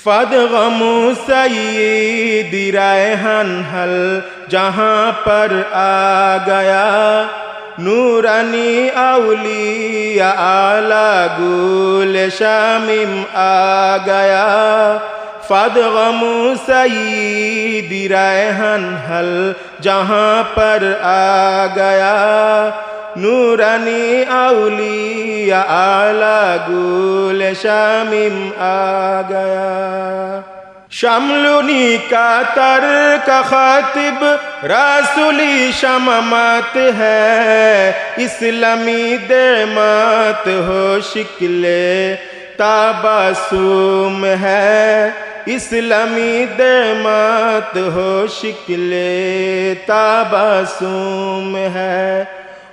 फदगमु सय्यिदी रैहान हल जहाँ पर आ गया, नूरानी औलिया आला गुल शामिम आ गया। फदगमु सय्यिदी रैहान हल जहाँ पर आ गया, नूरानी औलिया आला गुल शामिम आ गया। शमलुनी का तर का खातिब रसूली शममत है, इस्लामी देमत हो शिकले ताबसुम है, इस्लामी देमत हो शिकले ताबसुम है।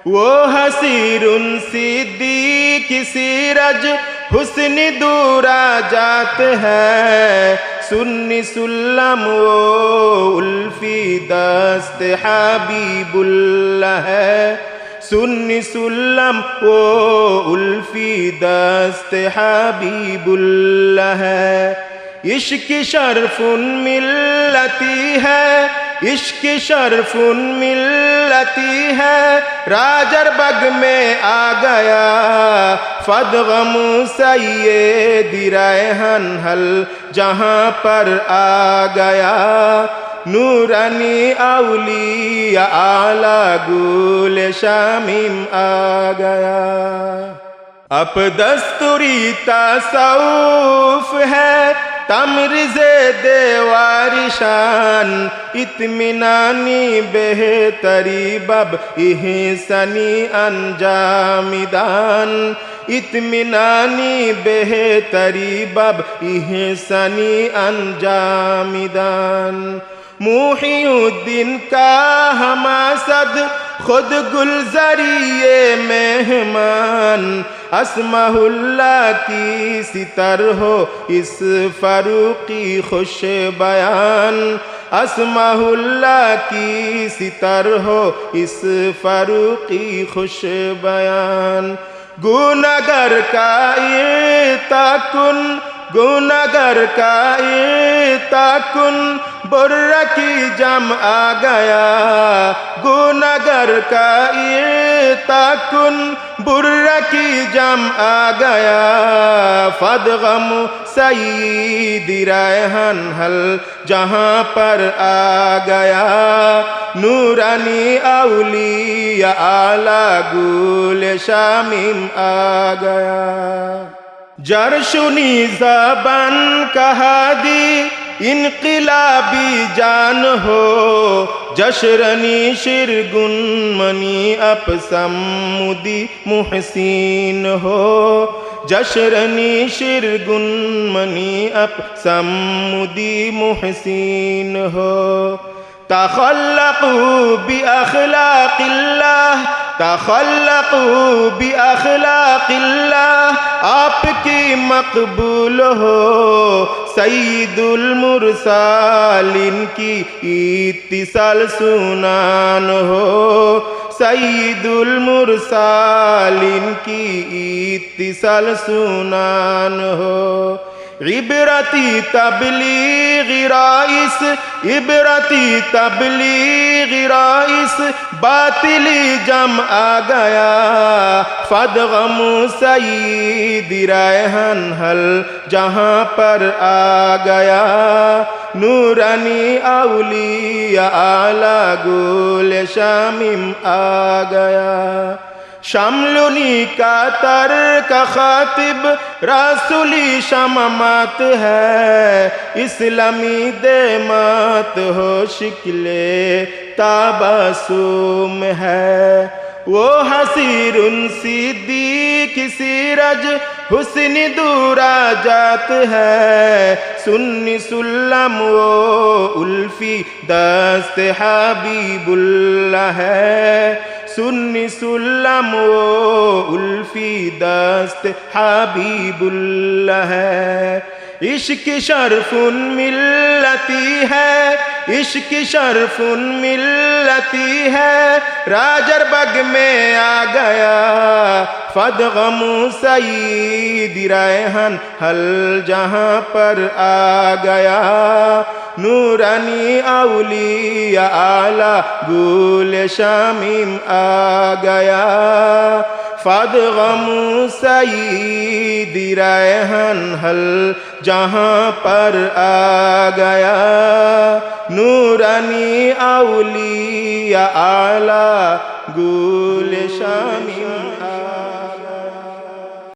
वो हसीरुन सिद्दीक सीरज हुस्न दूरा जात है, सुन्नी सुल्लम वो उल्फी दस्त हबीबुल्लाह है, सुन्नी सुल्लम वो उल्फी दस्त हबीबुल्लाह है। इश्क शरफुन मिल्लती है, इश्क शरफुन मिल्लती है, राजर बग में आ गया। फदगमु सय्यिदी रैहान हल जहाँ पर आ गया, नूरानी औलिया आला गुल शामिम आ गया। अब दस्तूरी तसव्वुफ है तमरीज़े देवारिशान, इत्मीनानी बेहतरी बब इहसानी अंजामिदान, इत्मीनानी बेहतरी बब इहसानी अंजामिदान। मुहिउद्दीन का हमासद खुद गुलजरिए मेहमान, अस्माउल्लाह की सितर हो इस फरूकी खुश बयान, अस्माउल्लाह की सितर हो इस फरूकी खुश बयान। गुनहगार का इताकुन, गुनहगार का इताकुन, बुर्रा की जम आ गया, गुनहगार का इताकुन, बुर्रा की जम आ गया। फदगमु सय्यिदी रैहान हल जहाँ पर आ गया, नूरानी औलिया आला गुल शामिम आ गया। जरशुनी ज़बान का हादी इनक़िलाबी जान हो, जशरनी शिरगुन मनी अपसमुदी मुहसीन हो, जशरनी शिरगुन मनी अपसमुदी मुहसीन हो। तखल्लक़ू बि अख़लाक़िल्लाह, तखल्लक़ू बि अख़लाक़िल्लाह, आपकी मकबूल हो। सय्यिदुल मुरसलीन की इत्तिसाल सुनान हो, सय्यिदुल मुरसलीन की इत्तिसाल सुनान हो। इबरती तबलीगी राइस, इबरती तबलीगी राइस, बातिली जम आ गया। फदगमु सय्यिदी रैहान हल जहाँ पर आ गया, नूरानी औलिया आला गुल शामिम आ गया। शमलुनी का तर का खातिब रसूली शममत है, इस्लामी देमत हो शिकले ताबसुम है। वो हसीरुन सिद्दीक सीरज हुस्न दूरा जात है, सुन्नी सुल्लम वो उल्फी दस्त हबीबुल्लाह है, सुन्नी सुल्लम वो उल्फी दस्त हबीबुल्लाह है। इश्क शरफुन मिल्लती है, इश्क शरफुन मिल्लती है, राजर बग में आ गया फदगमु सईद रैहन हल जहाँ पर आ गया, नूरानी औलिया आला गुल शामीम आ गया, फदगमु सईद रैहन हल जहाँ पर आ गया, नूरानी औलिया आला गुल शामीम।